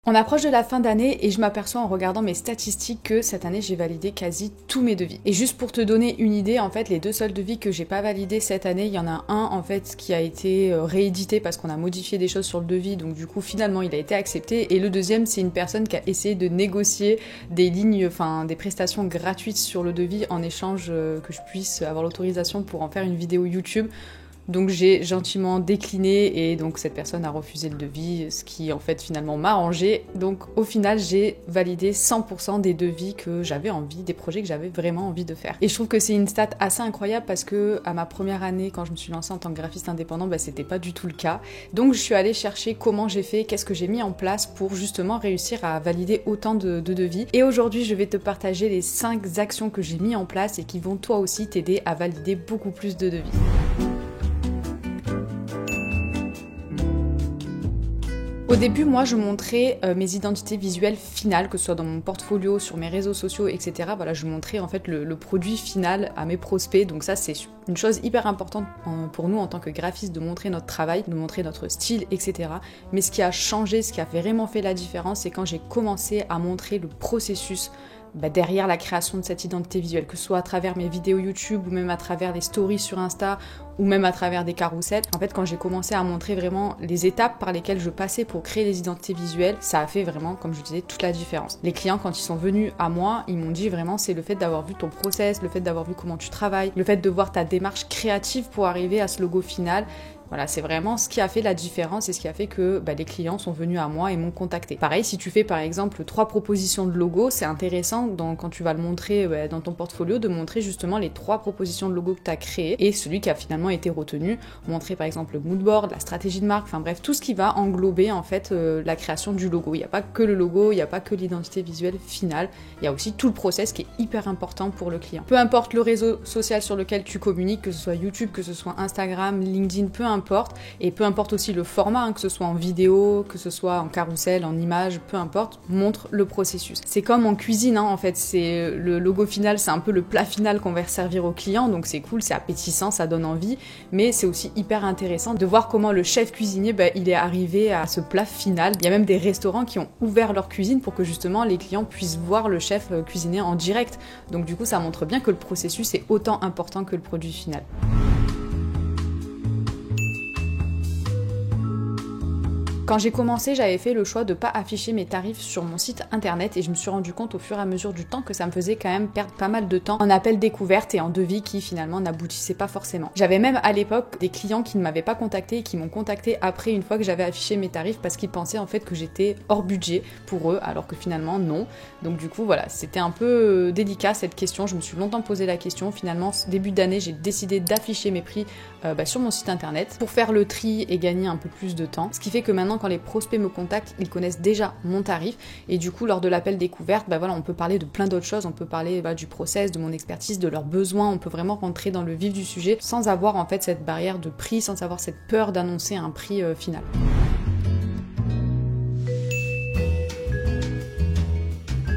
On approche de la fin d'année et je m'aperçois en regardant mes statistiques que cette année j'ai validé quasi tous mes devis. Et juste pour te donner une idée, en fait les 2 seuls devis que j'ai pas validés cette année, il y en a un en fait qui a été réédité parce qu'on a modifié des choses sur le devis, donc du coup finalement il a été accepté, et le deuxième c'est une personne qui a essayé de négocier des lignes, enfin des prestations gratuites sur le devis en échange que je puisse avoir l'autorisation pour en faire une vidéo YouTube. Donc j'ai gentiment décliné et donc cette personne a refusé le devis, ce qui en fait finalement m'a arrangé. Donc au final j'ai validé 100% des devis que j'avais envie, des projets que j'avais vraiment envie de faire. Et je trouve que c'est une stat assez incroyable parce que à ma première année quand je me suis lancée en tant que graphiste indépendant, c'était pas du tout le cas. Donc je suis allée chercher comment j'ai fait, qu'est-ce que j'ai mis en place pour justement réussir à valider autant de devis. Et aujourd'hui je vais te partager les 5 actions que j'ai mis en place et qui vont toi aussi t'aider à valider beaucoup plus de devis. Au début, moi, je montrais mes identités visuelles finales, que ce soit dans mon portfolio, sur mes réseaux sociaux, etc. Voilà, je montrais en fait le produit final à mes prospects. Donc ça, c'est une chose hyper importante pour nous en tant que graphistes, de montrer notre travail, de montrer notre style, etc. Mais ce qui a changé, ce qui a vraiment fait la différence, c'est quand j'ai commencé à montrer le processus derrière la création de cette identité visuelle, que ce soit à travers mes vidéos YouTube ou même à travers les stories sur Insta ou même à travers des carousels. En fait, quand j'ai commencé à montrer vraiment les étapes par lesquelles je passais pour créer les identités visuelles, ça a fait vraiment, comme je disais, toute la différence. Les clients, quand ils sont venus à moi, ils m'ont dit vraiment c'est le fait d'avoir vu ton process, le fait d'avoir vu comment tu travailles, le fait de voir ta démarche créative pour arriver à ce logo final. Voilà, c'est vraiment ce qui a fait la différence et ce qui a fait que les clients sont venus à moi et m'ont contacté. Pareil, si tu fais par exemple 3 propositions de logo, c'est intéressant quand tu vas le montrer dans ton portfolio, de montrer justement les 3 propositions de logo que tu as créées et celui qui a finalement été retenu. Montrer par exemple le mood board, la stratégie de marque, enfin bref, tout ce qui va englober en fait la création du logo. Il n'y a pas que le logo, il n'y a pas que l'identité visuelle finale, il y a aussi tout le process qui est hyper important pour le client. Peu importe le réseau social sur lequel tu communiques, que ce soit YouTube, que ce soit Instagram, LinkedIn, peu importe, et peu importe aussi le format, que ce soit en vidéo, que ce soit en carrousel, en image, peu importe, montre le processus. C'est comme en cuisine, en fait, c'est le logo final, c'est un peu le plat final qu'on va servir au client, donc c'est cool, c'est appétissant, ça donne envie, mais c'est aussi hyper intéressant de voir comment le chef cuisinier, il est arrivé à ce plat final. Il y a même des restaurants qui ont ouvert leur cuisine pour que justement les clients puissent voir le chef cuisiner en direct, donc du coup ça montre bien que le processus est autant important que le produit final. Quand j'ai commencé, j'avais fait le choix de ne pas afficher mes tarifs sur mon site internet et je me suis rendu compte au fur et à mesure du temps que ça me faisait quand même perdre pas mal de temps en appels découvertes et en devis qui finalement n'aboutissaient pas forcément. J'avais même à l'époque des clients qui ne m'avaient pas contacté et qui m'ont contacté après une fois que j'avais affiché mes tarifs parce qu'ils pensaient en fait que j'étais hors budget pour eux alors que finalement non. Donc du coup voilà, c'était un peu délicat cette question, je me suis longtemps posé la question. Finalement, début d'année, j'ai décidé d'afficher mes prix sur mon site internet pour faire le tri et gagner un peu plus de temps. Ce qui fait que maintenant quand les prospects me contactent, ils connaissent déjà mon tarif et du coup lors de l'appel découverte, on peut parler de plein d'autres choses, on peut parler du process, de mon expertise, de leurs besoins, on peut vraiment rentrer dans le vif du sujet sans avoir en fait cette barrière de prix, sans avoir cette peur d'annoncer un prix final.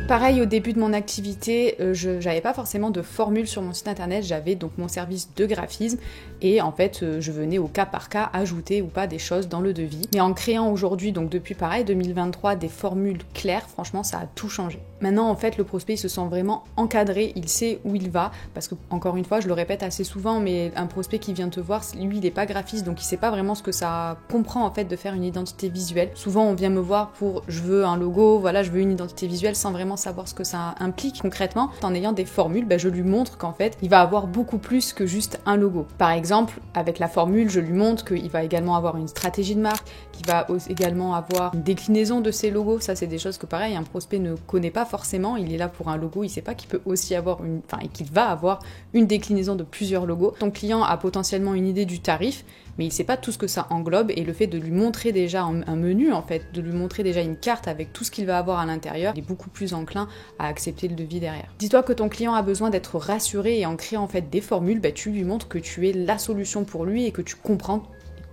Pareil, au début de mon activité, je n'avais pas forcément de formule sur mon site internet, j'avais donc mon service de graphisme et en fait je venais au cas par cas ajouter ou pas des choses dans le devis. Mais en créant aujourd'hui, donc depuis pareil 2023, des formules claires, franchement ça a tout changé. Maintenant en fait le prospect il se sent vraiment encadré, il sait où il va, parce que encore une fois je le répète assez souvent, mais un prospect qui vient te voir, lui il n'est pas graphiste donc il sait pas vraiment ce que ça comprend en fait de faire une identité visuelle. Souvent on vient me voir pour je veux un logo, voilà je veux une identité visuelle sans vraiment savoir ce que ça implique concrètement. En ayant des formules, je lui montre qu'en fait il va avoir beaucoup plus que juste un logo. Par exemple, avec la formule, je lui montre qu'il va également avoir une stratégie de marque, qu'il va également avoir une déclinaison de ses logos. Ça c'est des choses que pareil, un prospect ne connaît pas forcément, il est là pour un logo, il sait pas qu'il peut aussi avoir qu'il va avoir une déclinaison de plusieurs logos. Ton client a potentiellement une idée du tarif, mais il sait pas tout ce que ça englobe et le fait de lui montrer déjà un menu en fait, de lui montrer déjà une carte avec tout ce qu'il va avoir à l'intérieur, il est beaucoup plus enclin à accepter le devis derrière. Dis-toi que ton client a besoin d'être rassuré et en créant en fait des formules, tu lui montres que tu es la solution pour lui et que tu comprends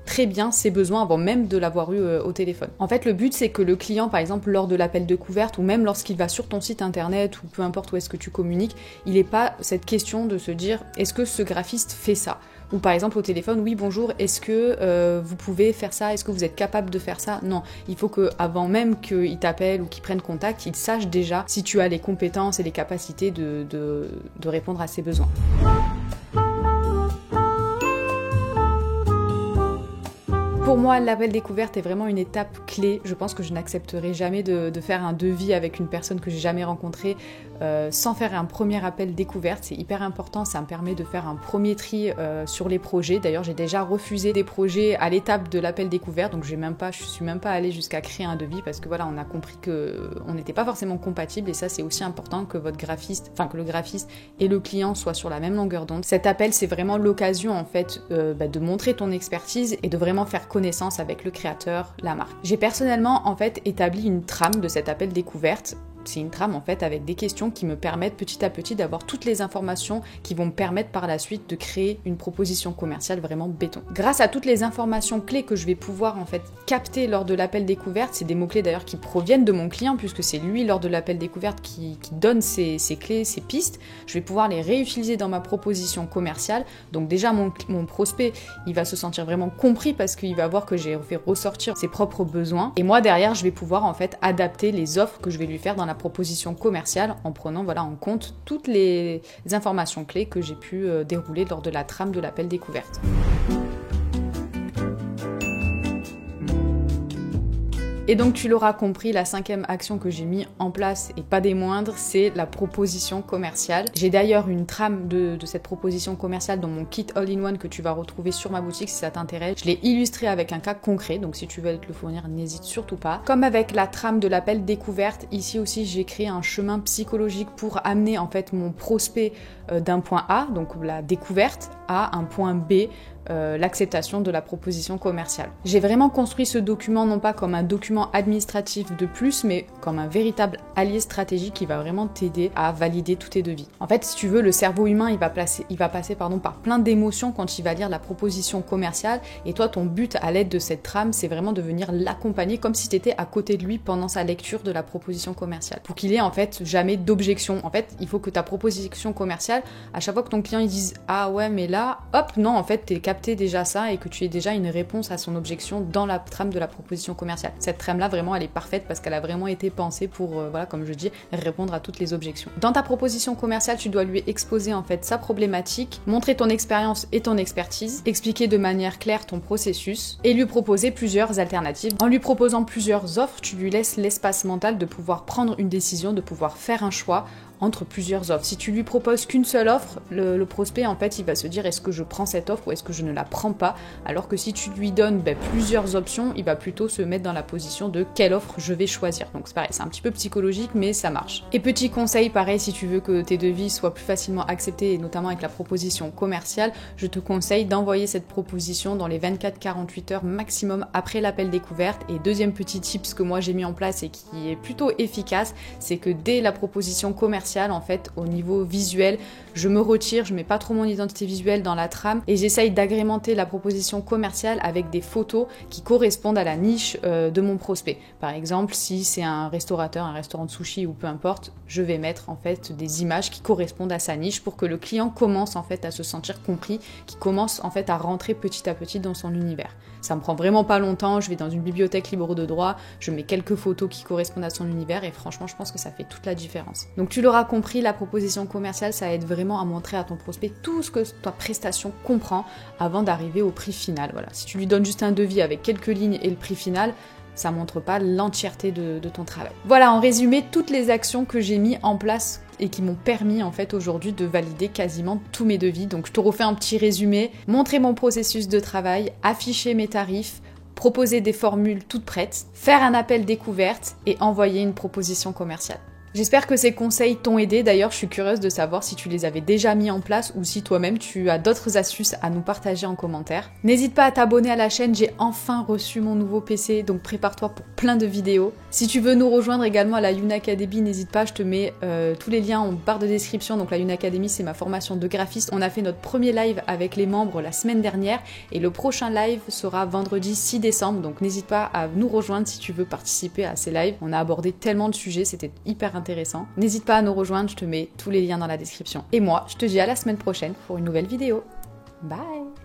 très bien ses besoins avant même de l'avoir eu au téléphone. En fait, le but, c'est que le client, par exemple, lors de l'appel découverte ou même lorsqu'il va sur ton site internet ou peu importe où est-ce que tu communiques, il n'ait pas cette question de se dire « est-ce que ce graphiste fait ça ?» Ou par exemple au téléphone, oui bonjour, est-ce que vous pouvez faire ça, est-ce que vous êtes capable de faire ça? Non, il faut que avant même qu'il t'appelle ou qu'il prenne contact, il sache déjà si tu as les compétences et les capacités de répondre à ses besoins. Pour moi, l'appel découverte est vraiment une étape clé. Je pense que je n'accepterai jamais de faire un devis avec une personne que j'ai jamais rencontrée sans faire un premier appel découverte. C'est hyper important, ça me permet de faire un premier tri sur les projets. D'ailleurs, j'ai déjà refusé des projets à l'étape de l'appel découverte, donc je suis même pas allée jusqu'à créer un devis parce que voilà, on a compris qu'on n'était pas forcément compatibles et ça, c'est aussi important que votre graphiste, enfin que le graphiste et le client soient sur la même longueur d'onde. Cet appel, c'est vraiment l'occasion en fait de montrer ton expertise et de vraiment faire connaissance avec le créateur, la marque. J'ai personnellement en fait établi une trame de cet appel découverte. C'est une trame en fait avec des questions qui me permettent petit à petit d'avoir toutes les informations qui vont me permettre par la suite de créer une proposition commerciale vraiment béton. Grâce à toutes les informations clés que je vais pouvoir en fait capter lors de l'appel découverte, c'est des mots-clés d'ailleurs qui proviennent de mon client puisque c'est lui lors de l'appel découverte qui donne ces clés, ces pistes, je vais pouvoir les réutiliser dans ma proposition commerciale. Donc déjà mon prospect, il va se sentir vraiment compris parce qu'il va voir que j'ai fait ressortir ses propres besoins et moi derrière je vais pouvoir en fait adapter les offres que je vais lui faire dans la proposition commerciale en prenant en compte toutes les informations clés que j'ai pu dérouler lors de la trame de l'appel découverte. Et donc tu l'auras compris, la 5e action que j'ai mis en place, et pas des moindres, c'est la proposition commerciale. J'ai d'ailleurs une trame de cette proposition commerciale dans mon kit all-in-one que tu vas retrouver sur ma boutique si ça t'intéresse. Je l'ai illustré avec un cas concret, donc si tu veux te le fournir, n'hésite surtout pas. Comme avec la trame de l'appel découverte, ici aussi j'ai créé un chemin psychologique pour amener en fait mon prospect d'un point A, donc la découverte, à un point B, l'acceptation de la proposition commerciale. J'ai vraiment construit ce document non pas comme un document administratif de plus, mais comme un véritable allié stratégique qui va vraiment t'aider à valider tous tes devis. En fait, si tu veux, le cerveau humain, il va passer par plein d'émotions quand il va lire la proposition commerciale, et toi, ton but à l'aide de cette trame, c'est vraiment de venir l'accompagner comme si tu étais à côté de lui pendant sa lecture de la proposition commerciale, pour qu'il ait en fait jamais d'objection. En fait, il faut que ta proposition commerciale, à chaque fois que ton client il dise « Ah ouais, mais là, hop, non, en fait, t'es capté déjà ça et que tu aies déjà une réponse à son objection dans la trame de la proposition commerciale. » Cette trame-là, vraiment, elle est parfaite parce qu'elle a vraiment été pensée pour, comme je dis, répondre à toutes les objections. Dans ta proposition commerciale, tu dois lui exposer en fait sa problématique, montrer ton expérience et ton expertise, expliquer de manière claire ton processus et lui proposer plusieurs alternatives. En lui proposant plusieurs offres, tu lui laisses l'espace mental de pouvoir prendre une décision, de pouvoir faire un choix entre plusieurs offres. Si tu lui proposes qu'une seule offre, le prospect en fait il va se dire est-ce que je prends cette offre ou est-ce que je ne la prends pas, alors que si tu lui donnes plusieurs options, il va plutôt se mettre dans la position de quelle offre je vais choisir. Donc c'est pareil, c'est un petit peu psychologique mais ça marche. Et petit conseil pareil, si tu veux que tes devis soient plus facilement acceptés et notamment avec la proposition commerciale, je te conseille d'envoyer cette proposition dans les 24-48 heures maximum après l'appel découverte. Et deuxième petit tips que moi j'ai mis en place et qui est plutôt efficace, c'est que dès la proposition commerciale, en fait, au niveau visuel, je me retire, je mets pas trop mon identité visuelle dans la trame et j'essaye d'agrémenter la proposition commerciale avec des photos qui correspondent à la niche de mon prospect. Par exemple, si c'est un restaurateur, un restaurant de sushi ou peu importe, je vais mettre en fait des images qui correspondent à sa niche pour que le client commence en fait à se sentir compris, qui commence en fait à rentrer petit à petit dans son univers. Ça me prend vraiment pas longtemps, je vais dans une bibliothèque libre de droit, je mets quelques photos qui correspondent à son univers et franchement je pense que ça fait toute la différence. Donc tu l'auras compris, la proposition commerciale ça aide vraiment à montrer à ton prospect tout ce que ta prestation comprend avant d'arriver au prix final. Voilà. Si tu lui donnes juste un devis avec quelques lignes et le prix final, ça montre pas l'entièreté de ton travail. Voilà, en résumé, toutes les actions que j'ai mis en place et qui m'ont permis en fait aujourd'hui de valider quasiment tous mes devis. Donc je te refais un petit résumé, montrer mon processus de travail, afficher mes tarifs, proposer des formules toutes prêtes, faire un appel découverte et envoyer une proposition commerciale. J'espère que ces conseils t'ont aidé. D'ailleurs, je suis curieuse de savoir si tu les avais déjà mis en place ou si toi-même tu as d'autres astuces à nous partager en commentaire. N'hésite pas à t'abonner à la chaîne, j'ai enfin reçu mon nouveau PC, donc prépare-toi pour plein de vidéos. Si tu veux nous rejoindre également à la Youn Academy, n'hésite pas, je te mets tous les liens en barre de description. Donc la Youn Academy, c'est ma formation de graphiste. On a fait notre premier live avec les membres la semaine dernière et le prochain live sera vendredi 6 décembre. Donc n'hésite pas à nous rejoindre si tu veux participer à ces lives. On a abordé tellement de sujets, c'était hyper intéressant. N'hésite pas à nous rejoindre, je te mets tous les liens dans la description. Et moi, je te dis à la semaine prochaine pour une nouvelle vidéo. Bye!